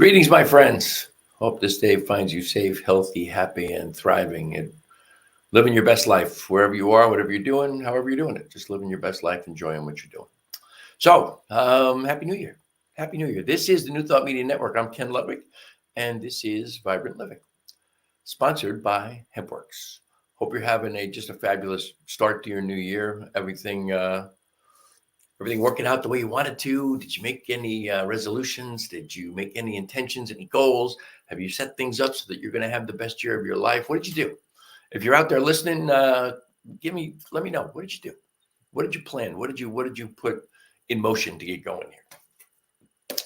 Greetings, my friends. Hope this day finds you safe, healthy, happy, and thriving and living your best life wherever you are, whatever you're doing, however you're doing it. Just living your best life, enjoying what you're doing. So, Happy New Year. Happy New Year. This is the New Thought Media Network. I'm Ken Ludwig, and this is Vibrant Living, sponsored by HempWorks. Hope you're having just a fabulous start to your new year. Everything working out the way you wanted to? Did you make any resolutions? Did you make any intentions, any goals? Have you set things up so that you're going to have the best year of your life? What did you do? If you're out there listening, let me know. What did you do? What did you plan? What did you put in motion to get going here?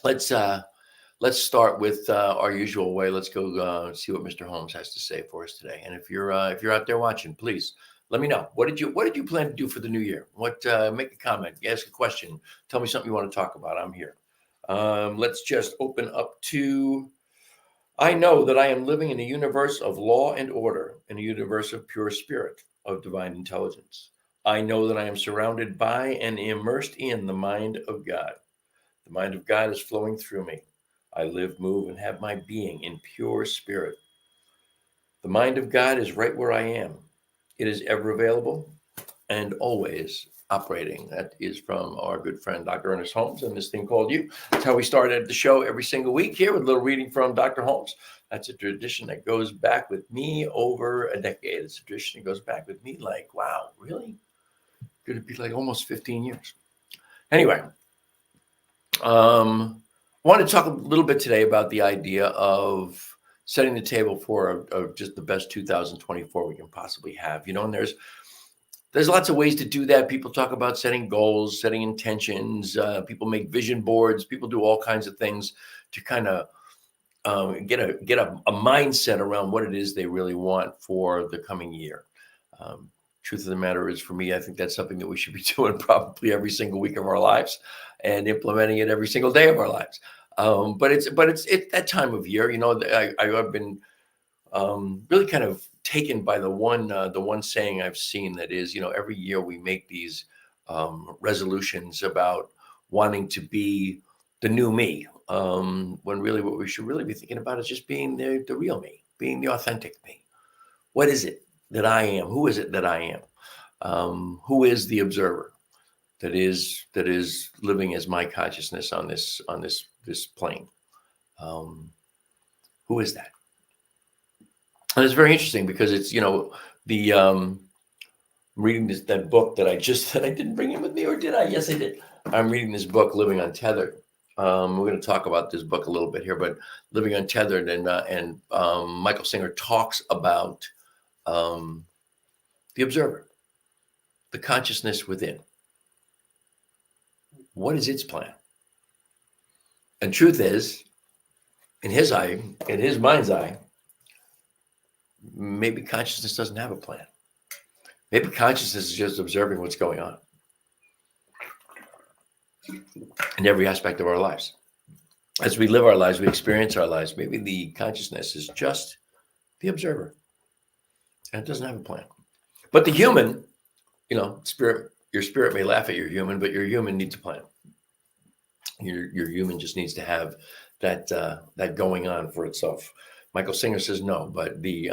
Let's start with our usual way. Let's go see what Mr. Holmes has to say for us today. And if you're out there watching, please let me know. What did you plan to do for the new year? Make a comment, ask a question, tell me something you want to talk about. I'm here. Let's just open up to. I know that I am living in a universe of law and order, in a universe of pure spirit, of divine intelligence. I know that I am surrounded by and immersed in the mind of God. The mind of God is flowing through me. I live, move, and have my being in pure spirit. The mind of God is right where I am. It is ever available and always operating. That is from our good friend, Dr. Ernest Holmes, and this thing called You. That's how we started the show every single week here with a little reading from Dr. Holmes. That's a tradition that goes back with me over a decade. It's a tradition that goes back with me like, wow, really? Could it be like almost 15 years? Anyway, I want to talk a little bit today about the idea of setting the table for just the best 2024 we can possibly have. And there's lots of ways to do that. People talk about setting goals, setting intentions. People make vision boards. People do all kinds of things to kind of get a mindset around what it is they really want for the coming year. Truth of the matter is, for me, I think that's something that we should be doing probably every single week of our lives and implementing it every single day of our lives. But it's that time of year. I've been really kind of taken by the one saying I've seen that is, every year we make these resolutions about wanting to be the new me, when really what we should really be thinking about is just being the real me, being the authentic me. What is it that I am? Who is it that I am? Who is the observer that is living as my consciousness on this plane? Who is that? And it's very interesting because it's reading that book that I didn't bring it with me, or did I? Yes, I did. I'm reading this book, Living Untethered. We're going to talk about this book a little bit here, but Living Untethered, and Michael Singer talks about the observer, the consciousness within. What is its plan? And truth is, in his mind's eye, maybe consciousness doesn't have a plan. Maybe consciousness is just observing what's going on in every aspect of our lives. As we live our lives, we experience our lives. Maybe the consciousness is just the observer, and it doesn't have a plan. But the human, spirit, your spirit may laugh at your human, but your human needs a plan. Your human just needs to have that going on for itself. Michael Singer says no, but the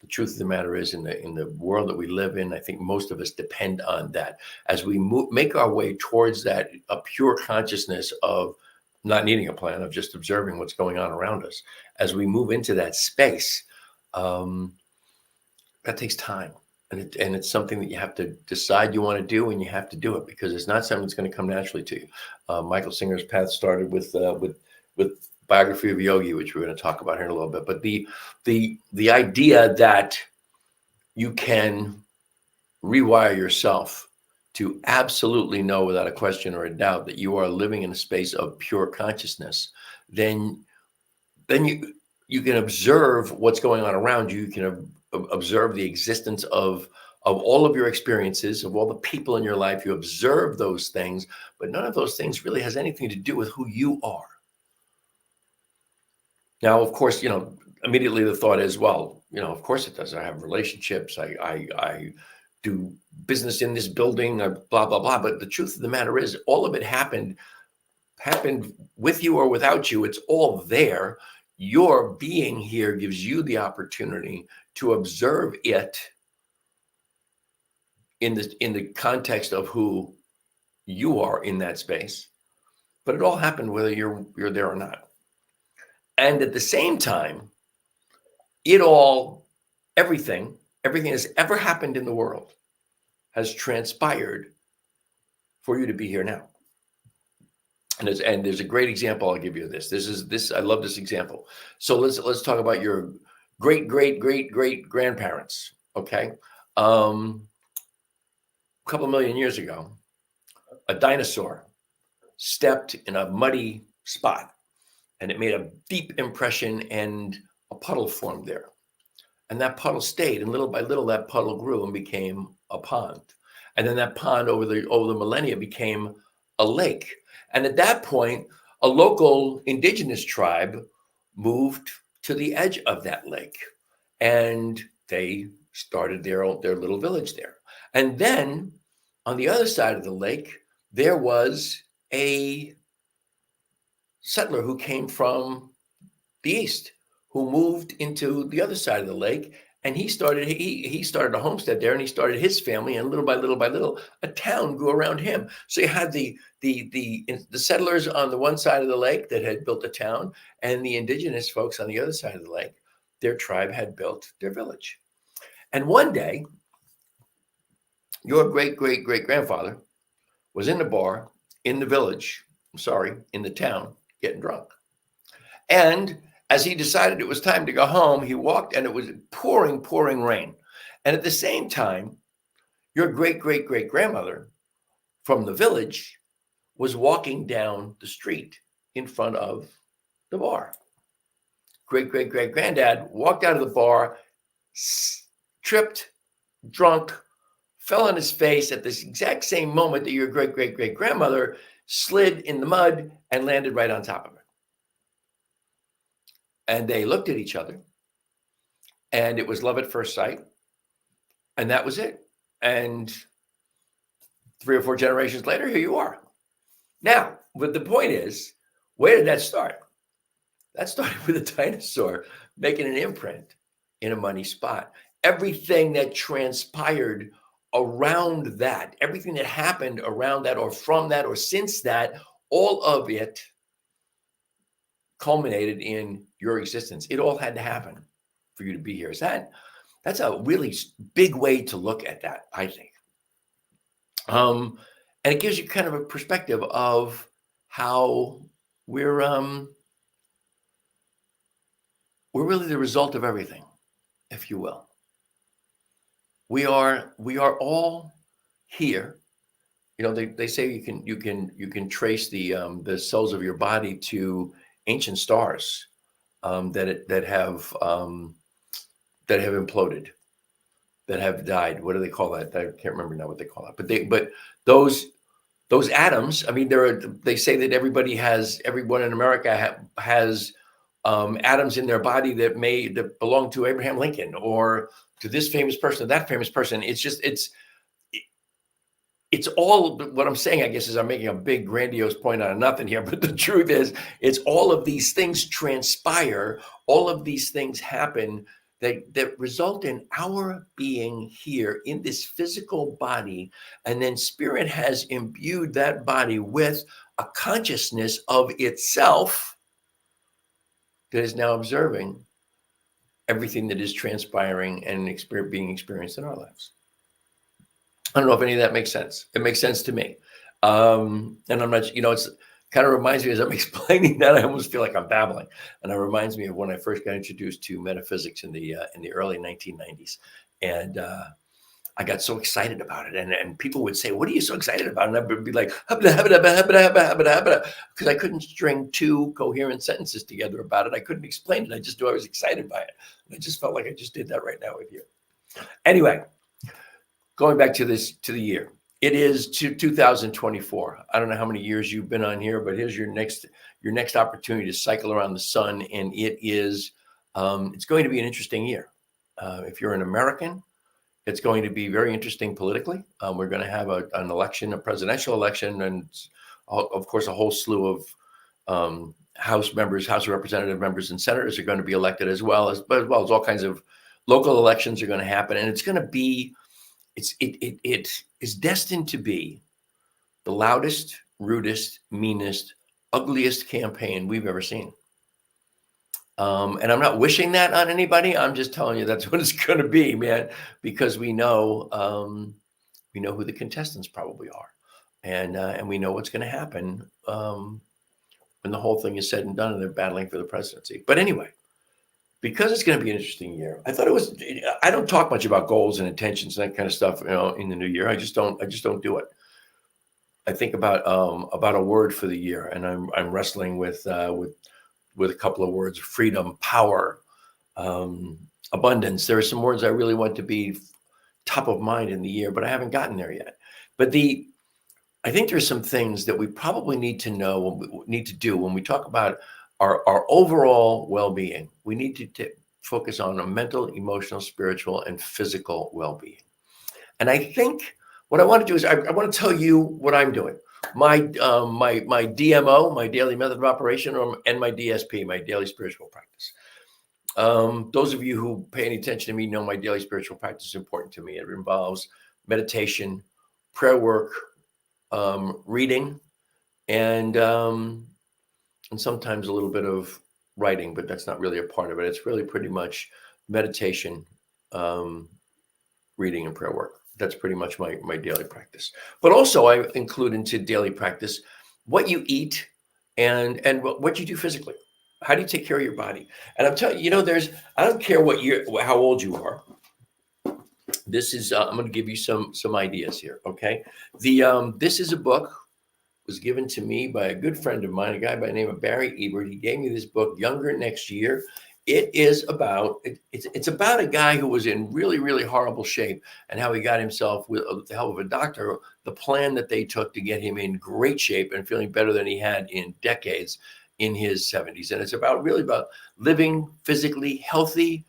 truth of the matter is, in the world that we live in, I think most of us depend on that. As we make our way towards that, a pure consciousness of not needing a plan, of just observing what's going on around us. As we move into that space, that takes time. And it's something that you have to decide you want to do, and you have to do it, because it's not something that's going to come naturally to you. Michael Singer's path started with Biography of a Yogi, which we're going to talk about here in a little bit. But the idea that you can rewire yourself to absolutely know without a question or a doubt that you are living in a space of pure consciousness, then you can observe what's going on around you. You can observe the existence of all of your experiences, of all the people in your life. You observe those things, but none of those things really has anything to do with who you are. Now, of course, immediately the thought is, well, of course it does. I have relationships. I do business in this building, blah, blah, blah. But the truth of the matter is, all of it happened happened with you or without you. It's all there. Your being here gives you the opportunity to observe it in the context of who you are in that space. But it all happened whether you're there or not. And at the same time, everything that's ever happened in the world has transpired for you to be here now. And there's a great example I'll give you of this. I love this example. So let's talk about your great grandparents. Okay, a couple million years ago, a dinosaur stepped in a muddy spot, and it made a deep impression, and a puddle formed there. And that puddle stayed, and little by little, that puddle grew and became a pond. And then that pond over the millennia became a lake. And at that point, a local indigenous tribe moved to the edge of that lake, and they started their little village there. And then on the other side of the lake, there was a settler who came from the east, who moved into the other side of the lake, and he started a homestead there, and he started his family, and little by little, a town grew around him. So you had the settlers on the one side of the lake that had built a town, and the indigenous folks on the other side of the lake, their tribe had built their village. And one day, your great grandfather was in the bar in the village, in the town, getting drunk. And as he decided it was time to go home, he walked, and it was pouring rain. And at the same time, your great grandmother from the village was walking down the street in front of the bar. Great granddad walked out of the bar, tripped, drunk, fell on his face at this exact same moment that your great grandmother slid in the mud and landed right on top of her. And they looked at each other, and it was love at first sight. And that was it. And 3 or 4 generations later, here you are. Now, but the point is, where did that start? That started with a dinosaur making an imprint in a muddy spot. Everything that transpired around that, everything that happened around that or from that or since that, all of it culminated in your existence. It all had to happen for you to be here. That's a really big way to look at that, I think. And it gives you kind of a perspective of how we're really the result of everything, if you will. We are all here. You know, they say you can trace the cells of your body to ancient stars that have imploded, that have died. What do they call that? I can't remember now what they call that. But those atoms. I mean, they say that everyone in America has atoms in their body that belong to Abraham Lincoln or to this famous person, or that famous person. It's all what I'm saying, I guess, is I'm making a big grandiose point out of nothing here. But the truth is, it's all of these things transpire, all of these things happen that result in our being here in this physical body. And then spirit has imbued that body with a consciousness of itself that is now observing everything that is transpiring and being experienced in our lives. I don't know if any of that makes sense. It makes sense to me. And I'm not, it's kind of reminds me as I'm explaining that, I almost feel like I'm babbling. And it reminds me of when I first got introduced to metaphysics in the early 1990s. And I got so excited about it. And people would say, "What are you so excited about?" And I would be like, because I couldn't string 2 coherent sentences together about it. I couldn't explain it. I just knew I was excited by it. And I just felt like I just did that right now with you. Anyway, going back to the year, it is 2024. I don't know how many years you've been on here, but here's your next opportunity to cycle around the sun, and it's going to be an interesting year. If you're an American, it's going to be very interesting politically. We're going to have an election, a presidential election, and of course, a whole slew of House members, House of Representative members, and senators are going to be elected, as well as all kinds of local elections are going to happen, and it's going to be it is destined to be the loudest, rudest, meanest, ugliest campaign we've ever seen. And I'm not wishing that on anybody. I'm just telling you that's what it's going to be, man, because we know who the contestants probably are, and we know what's going to happen when the whole thing is said and done and they're battling for the presidency. But anyway, because it's going to be an interesting year, I thought it was. I don't talk much about goals and intentions and that kind of stuff, in the new year. I just don't do it. I think about a word for the year, and I'm wrestling with a couple of words: freedom, power, abundance. There are some words I really want to be top of mind in the year, but I haven't gotten there yet. But I think there's some things that we probably need to know, need to do when we talk about our overall well-being. We need to focus on a mental, emotional, spiritual, and physical well-being. And I think what I want to do is I want to tell you what I'm doing. My DMO, my daily method of operation, and my DSP, my daily spiritual practice. Those of you who pay any attention to me know my daily spiritual practice is important to me. It involves meditation, prayer work, reading, and sometimes a little bit of writing, but that's not really a part of it. It's really pretty much meditation, reading, and prayer work. That's pretty much my daily practice. But also I include into daily practice what you eat and what you do physically. How do you take care of your body? And I'm telling you, I don't care how old you are. This is, I'm going to give you some ideas here. Okay. This is a book, was given to me by a good friend of mine, a guy by the name of Barry Ebert. He gave me this book, Younger Next Year. It is about, it's about a guy who was in really, really horrible shape and how he got himself, with the help of a doctor, the plan that they took to get him in great shape and feeling better than he had in decades in his 70s. And it's really about living physically healthy,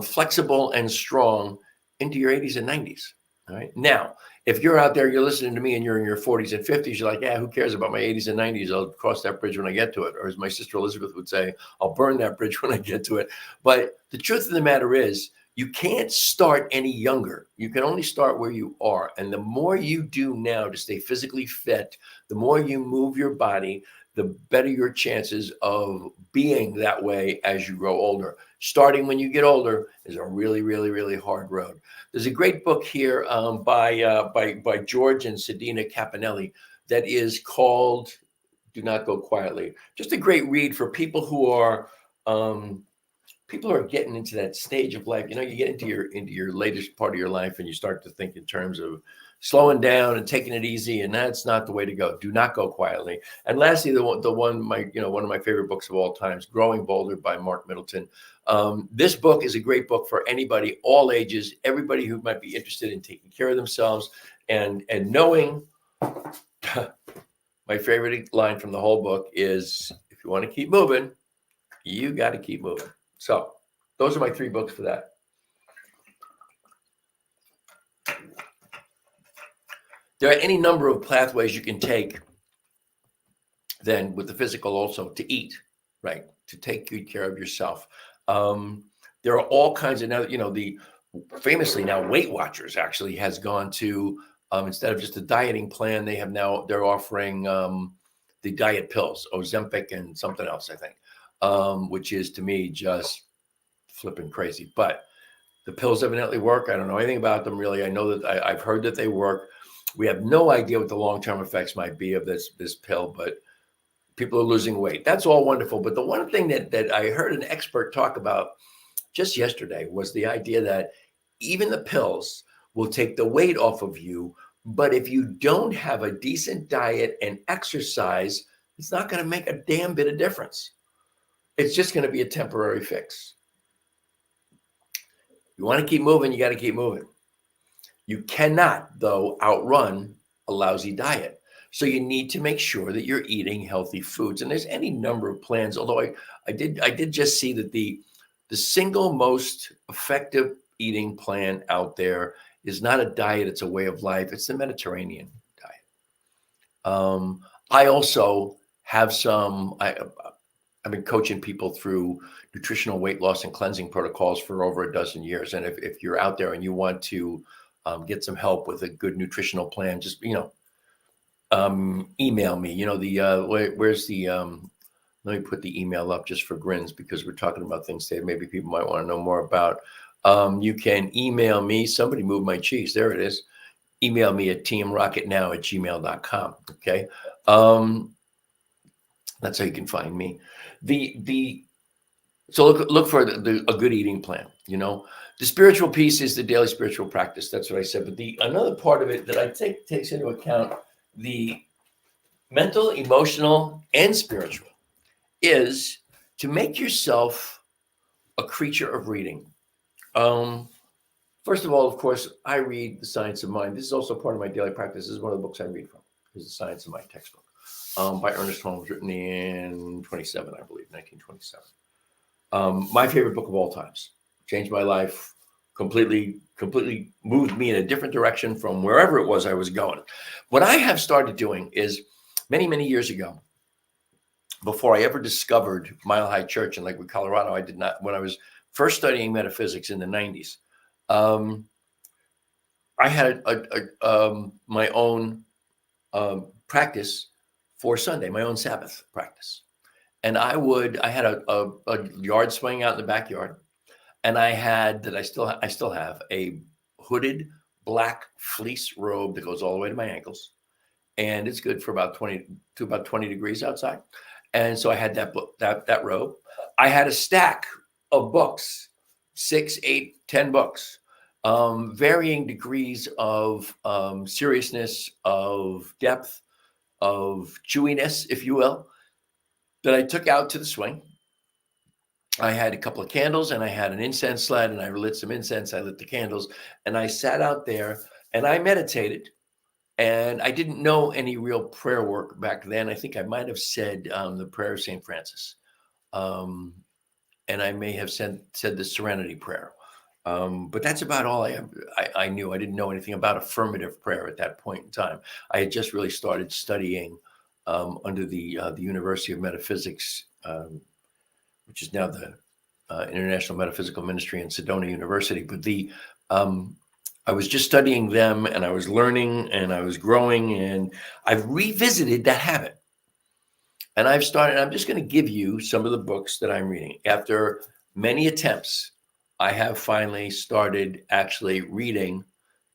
flexible, and strong into your 80s and 90s. All right. Now, if you're out there, you're listening to me and you're in your 40s and 50s, you're like, yeah, who cares about my 80s and 90s? I'll cross that bridge when I get to it. Or as my sister Elizabeth would say, I'll burn that bridge when I get to it. But the truth of the matter is, you can't start any younger. You can only start where you are. And the more you do now to stay physically fit, the more you move your body, the better your chances of being that way as you grow older. Starting when you get older is a really, really, really hard road. There's a great book here by George and Sedina Caponelli that is called "Do Not Go Quietly." Just a great read for people who are getting into that stage of life. You get into your latest part of your life and you start to think in terms of slowing down and taking it easy, and that's not the way to go. Do not go quietly. And lastly, one of my favorite books of all times, Growing Bolder by Mark Middleton. This book is a great book for anybody, all ages, everybody who might be interested in taking care of themselves and knowing. My favorite line from the whole book is, if you want to keep moving, you got to keep moving. So those are my 3 books for that. There are any number of pathways you can take then with the physical also to eat, right? To take good care of yourself. There are all kinds of, now, famously now Weight Watchers actually has gone to, instead of just a dieting plan, they're offering the diet pills, Ozempic and something else, I think, which is to me just flipping crazy. But the pills evidently work. I don't know anything about them really. I know that I've heard that they work. We have no idea what the long-term effects might be of this pill, but people are losing weight. That's all wonderful. But the one thing that I heard an expert talk about just yesterday was the idea that even the pills will take the weight off of you, but if you don't have a decent diet and exercise, it's not going to make a damn bit of difference. It's just going to be a temporary fix. You want to keep moving, you got to keep moving. You cannot, though, outrun a lousy diet. So you need to make sure that you're eating healthy foods. And there's any number of plans, although I did just see that the single most effective eating plan out there is not a diet, it's a way of life. It's the Mediterranean diet. I also have I've been coaching people through nutritional weight loss and cleansing protocols for over a dozen years. And if you're out there and you want to get some help with a good nutritional plan, just, email me. Where's the, let me put the email up just for grins, because we're talking about things that maybe people might want to know more about. You can email me. Somebody moved my cheese. There it is. Email me at teamrocketnow@gmail.com. Okay. That's how you can find me. So look for a good eating plan. The spiritual piece is the daily spiritual practice. That's what I said. But another part of it that I think takes into account the mental, emotional, and spiritual is to make yourself a creature of reading. First of all, of course, I read The Science of Mind. This is also part of my daily practice. This is one of the books I read from. This is The Science of Mind textbook by Ernest Holmes, written in 1927. My favorite book of all times. Changed my life completely, moved me in a different direction from wherever it was I was going. What I have started doing is many, many years ago, before I ever discovered Mile High Church in Lakewood, Colorado, I did not, when I was first studying metaphysics in the 90s, I had my own practice for Sunday, my own Sabbath practice. And I had a yard swing out in the backyard. And I still have a hooded black fleece robe that goes all the way to my ankles. And it's good for about 20 degrees outside. And so I had that robe. I had a stack of books, 6, 8, 10 books, varying degrees of seriousness, of depth, of chewiness, if you will, that I took out to the swing. I had a couple of candles and I had an incense sled, and I lit some incense. I lit the candles and I sat out there and I meditated. And I didn't know any real prayer work back then. I think I might have said the prayer of St. Francis. And I may have said the Serenity Prayer. But that's about all I knew. I didn't know anything about affirmative prayer at that point in time. I had just really started studying under the University of Metaphysics, which is now the International Metaphysical Ministry in Sedona University. But I was just studying them, and I was learning, and I was growing, and I've revisited that habit. And I'm just going to give you some of the books that I'm reading. After many attempts, I have finally started actually reading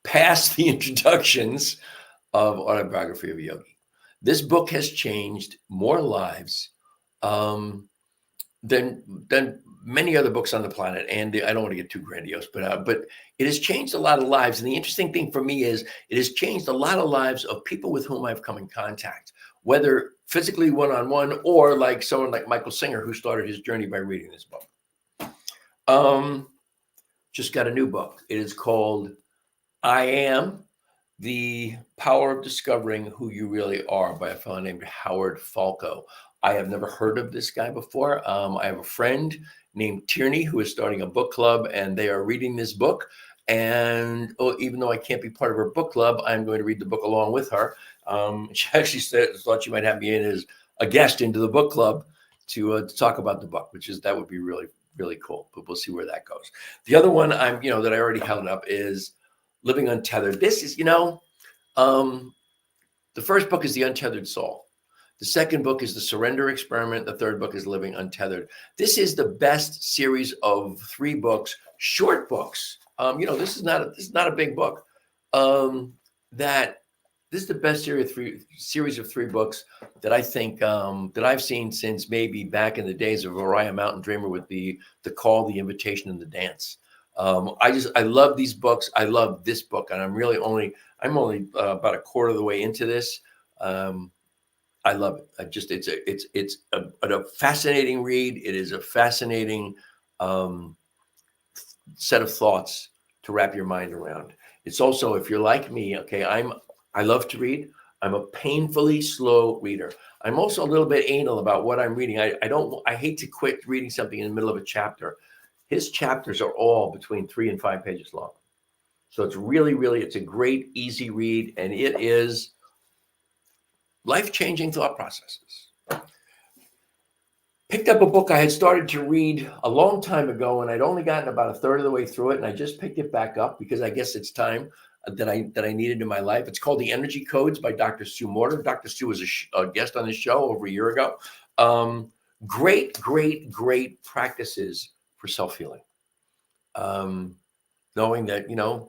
past the introductions of Autobiography of a Yogi. This book has changed more lives than many other books on the planet. And I don't want to get too grandiose, but it has changed a lot of lives. And the interesting thing for me is it has changed a lot of lives of people with whom I've come in contact, whether physically one-on-one or like someone like Michael Singer, who started his journey by reading this book. Just got a new book. It is called I Am: The Power of Discovering Who You Really Are, by a fellow named Howard Falco. I have never heard of this guy before. I have a friend named Tierney who is starting a book club, and they are reading this book. And even though I can't be part of her book club, I'm going to read the book along with her. She actually thought she might have me in as a guest into the book club to talk about the book, that would be really, really cool. But we'll see where that goes. The other one that I already held up is Living Untethered. This is, the first book is The Untethered Soul. The second book is The Surrender Experiment. The third book is Living Untethered. This is the best series of 3 books, short books. This is not a big book. This is the best series of 3 books that I think that I've seen since maybe back in the days of Oriah Mountain Dreamer with the Call, the Invitation, and the Dance. I love these books. I love this book, and I'm only about a quarter of the way into this. I love it. It's a fascinating read. It is a fascinating set of thoughts to wrap your mind around. It's also, if you're like me, okay, I love to read. I'm a painfully slow reader. I'm also a little bit anal about what I'm reading. I hate to quit reading something in the middle of a chapter. His chapters are all between 3 and 5 pages long. So it's really, really, it's a great, easy read. And it is life-changing thought processes. Picked up a book I had started to read a long time ago, and I'd only gotten about a third of the way through it, and I just picked it back up because I guess it's time that I needed in my life. It's called The Energy Codes by Dr. Sue Morter. Dr. Sue was a guest on this show over a year ago. Great practices for self-healing. Knowing that,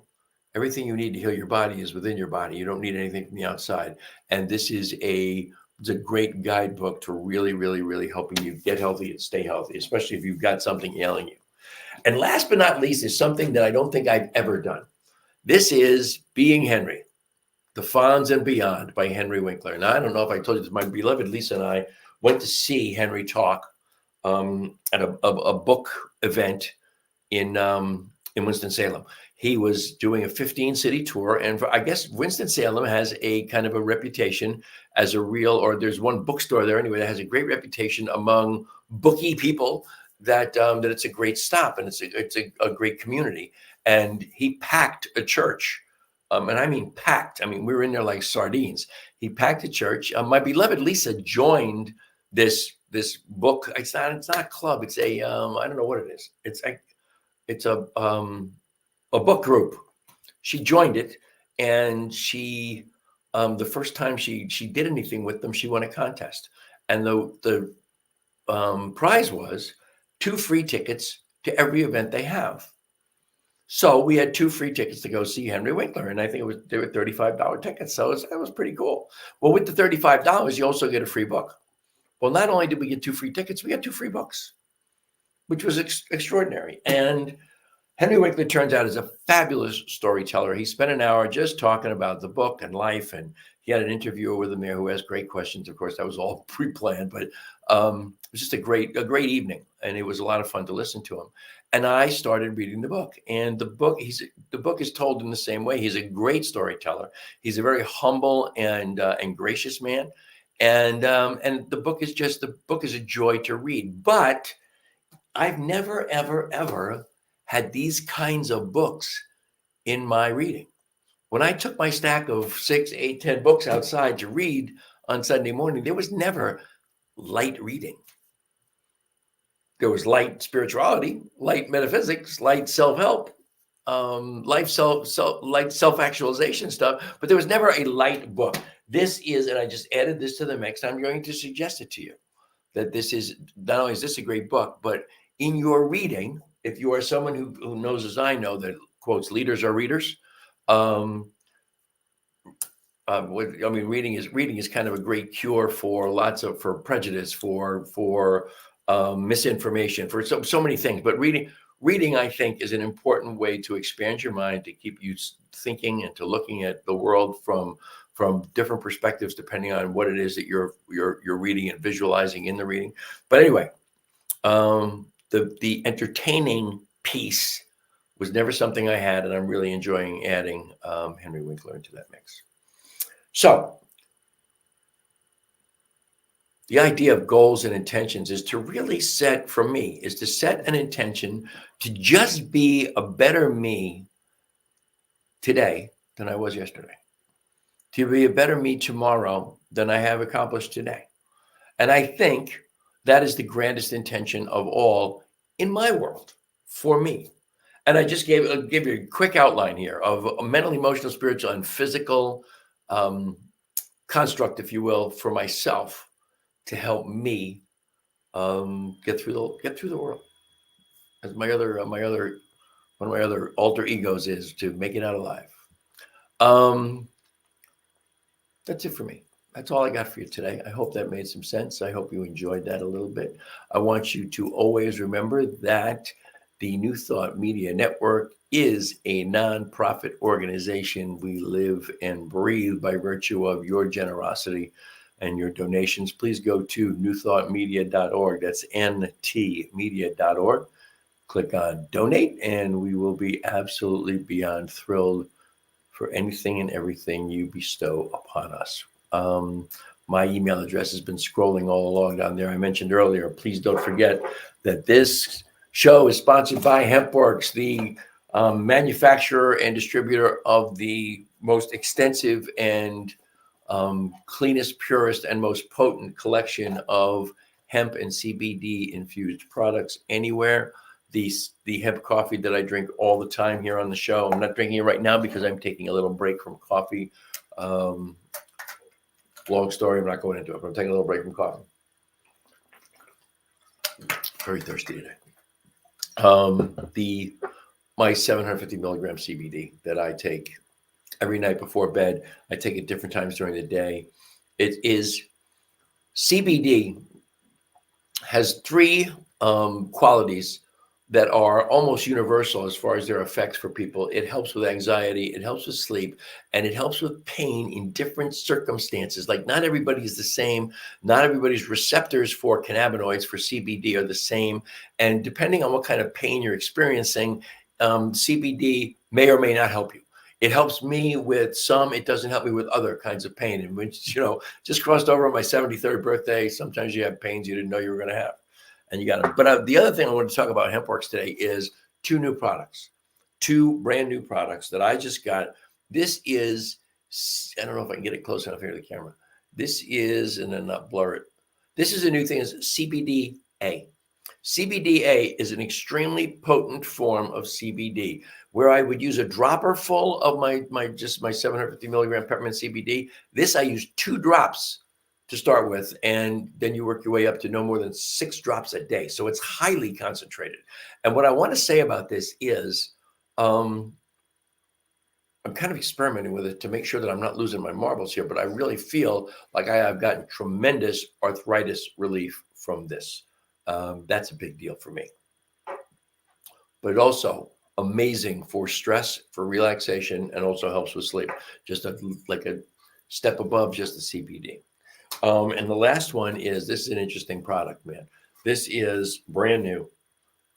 everything you need to heal your body is within your body. You don't need anything from the outside. And this is it's a great guidebook to really helping you get healthy and stay healthy, especially if you've got something ailing you. And last but not least is something that I don't think I've ever done. This is Being Henry, The Fonz and Beyond by Henry Winkler. Now, I don't know if I told you this, my beloved Lisa and I went to see Henry talk at a book event in Winston-Salem. He was doing a 15-city tour, and I guess Winston-Salem has a kind of a reputation as there's one bookstore there anyway that has a great reputation among bookie people that it's a great stop, and it's a great community. And he packed a church, and I mean packed. I mean, we were in there like sardines. He packed a church. My beloved Lisa joined this book. It's not a club. It's a I don't know what it is. It's a book group. She joined it, and she the first time she did anything with them, she won a contest, and the prize was 2 free tickets to every event they have. So we had 2 free tickets to go see Henry Winkler, and I think they were $35 tickets. So that was pretty cool. Well, with the $35, you also get a free book. Well, not only did we get 2 free tickets, we got 2 free books, which was extraordinary. And Henry Winkler turns out is a fabulous storyteller. He spent an hour just talking about the book and life, and he had an interviewer with him there who asked great questions. Of course, that was all pre-planned, but it was just a great evening, and it was a lot of fun to listen to him. And I started reading the book, and the book is told in the same way. He's a great storyteller. He's a very humble and gracious man, and the book is a joy to read. But I've never ever had these kinds of books in my reading. When I took my stack of 6, 8, 10 books outside to read on Sunday morning, there was never light reading. There was light spirituality, light metaphysics, light self-help, light self-actualization stuff, but there was never a light book. This is, and I just added this to the mix, I'm going to suggest it to you, that this is, not only is this a great book, but in your reading, if you are someone who knows, as I know, that quotes leaders are readers, reading is kind of a great cure for for prejudice, for misinformation, for so many things. But reading, I think, is an important way to expand your mind, to keep you thinking and to looking at the world from different perspectives, depending on what it is that you're reading and visualizing in the reading. But anyway, the entertaining piece was never something I had, and I'm really enjoying adding Henry Winkler into that mix. So the idea of goals and intentions is to really set an intention to just be a better me today than I was yesterday, to be a better me tomorrow than I have accomplished today. And I think that is the grandest intention of all in my world for me. And I just give you a quick outline here of a mental, emotional, spiritual, and physical construct, if you will, for myself to help me get through the world. As one of my other alter egos is to make it out alive. That's it for me. That's all I got for you today. I hope that made some sense. I hope you enjoyed that a little bit. I want you to always remember that the New Thought Media Network is a nonprofit organization. We live and breathe by virtue of your generosity and your donations. Please go to newthoughtmedia.org. That's ntmedia.org. Click on donate, and we will be absolutely beyond thrilled for anything and everything you bestow upon us. My email address has been scrolling all along down there. I mentioned earlier, please don't forget that this show is sponsored by HempWorks, the manufacturer and distributor of the most extensive and cleanest, purest, and most potent collection of hemp and CBD infused products anywhere. The hemp coffee that I drink all the time here on the show. I'm not drinking it right now because I'm taking a little break from coffee. Long story, I'm not going into it, but I'm taking a little break from coffee. Very thirsty today. My 750 milligram CBD that I take every night before bed. I take it different times during the day. It is CBD has three qualities that are almost universal as far as their effects for people. It helps with anxiety, it helps with sleep, and it helps with pain in different circumstances. Like not everybody is the same. Not everybody's receptors for cannabinoids, for CBD, are the same. And depending on what kind of pain you're experiencing, CBD may or may not help you. It helps me with some, it doesn't help me with other kinds of pain. And which, just crossed over on my 73rd birthday. Sometimes you have pains you didn't know you were going to have. And you got it. But the other thing I want to talk about HempWorks today is two brand new products that I just got. This is, I don't know if I can get it close enough here to the camera. This is, and then not blur it. This is a new thing, is CBDA. CBDA is an extremely potent form of CBD, where I would use a dropper full of my 750 milligram peppermint CBD. This I use 2 drops to start with, and then you work your way up to no more than 6 drops a day. So it's highly concentrated. And what I want to say about this is I'm kind of experimenting with it to make sure that I'm not losing my marbles here, but I really feel like I have gotten tremendous arthritis relief from this. That's a big deal for me. But also amazing for stress, for relaxation, and also helps with sleep. Just like a step above just the CBD. And the last one is, this is an interesting product, man. This is brand new.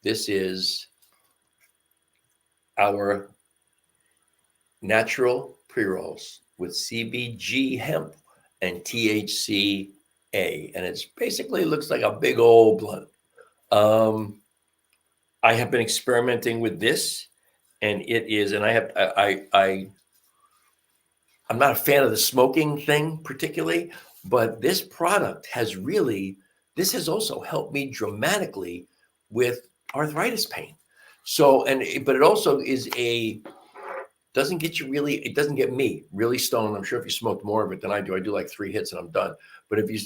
This is our natural pre-rolls with CBG hemp and THCA. And it's basically looks like a big old blunt. I have been experimenting with this, and it is, and I'm not a fan of the smoking thing particularly, but this product has also helped me dramatically with arthritis pain. So, but it also doesn't get me really stoned. I'm sure if you smoked more of it than I do like 3 hits and I'm done. But if you,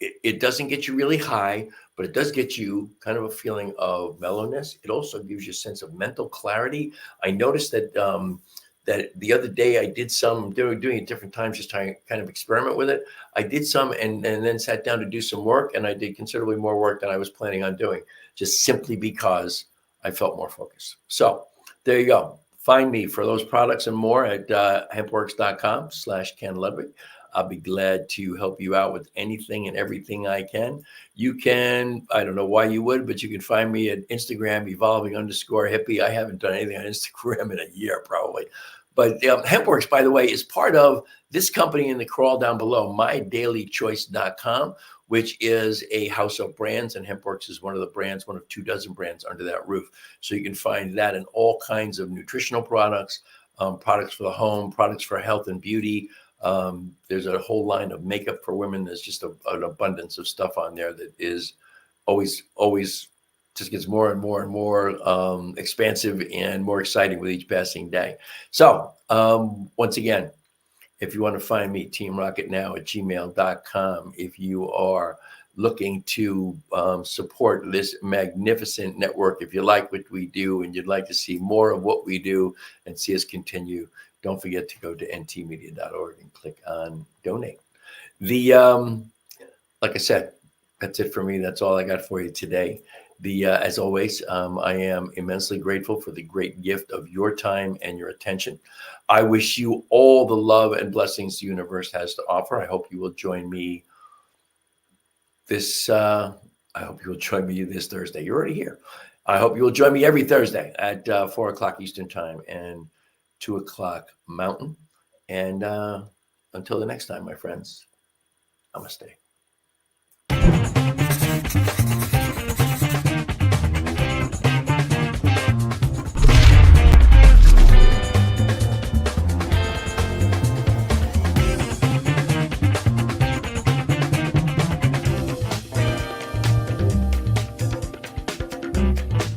it doesn't get you really high, but it does get you kind of a feeling of mellowness. It also gives you a sense of mental clarity. I noticed that that the other day I did some, doing it different times, just trying to kind of experiment with it. I did some and then sat down to do some work, and I did considerably more work than I was planning on doing, just simply because I felt more focused. So there you go. Find me for those products and more at hempworks.com/Ken Ludwig. I'll be glad to help you out with anything and everything I can. You can, I don't know why you would, but you can find me at Instagram, evolving_hippie. I haven't done anything on Instagram in a year, probably. But HempWorks, by the way, is part of this company in the crawl down below, mydailychoice.com, which is a house of brands. And HempWorks is one of the brands, one of 24 brands under that roof. So you can find that in all kinds of nutritional products, products for the home, products for health and beauty. There's a whole line of makeup for women. There's just an abundance of stuff on there that is always just gets more and more and more expansive and more exciting with each passing day. So once again, if you want to find me, teamrocketnow@gmail.com. If you are looking to support this magnificent network, if you like what we do and you'd like to see more of what we do and see us continue, don't forget to go to ntmedia.org and click on donate. Like I said, that's it for me. That's all I got for you today. As always, I am immensely grateful for the great gift of your time and your attention. I wish you all the love and blessings the universe has to offer. I hope you will join me this Thursday. You're already here. I hope you will join me every Thursday at 4 o'clock Eastern time and 2 o'clock Mountain. And until the next time, my friends, namaste.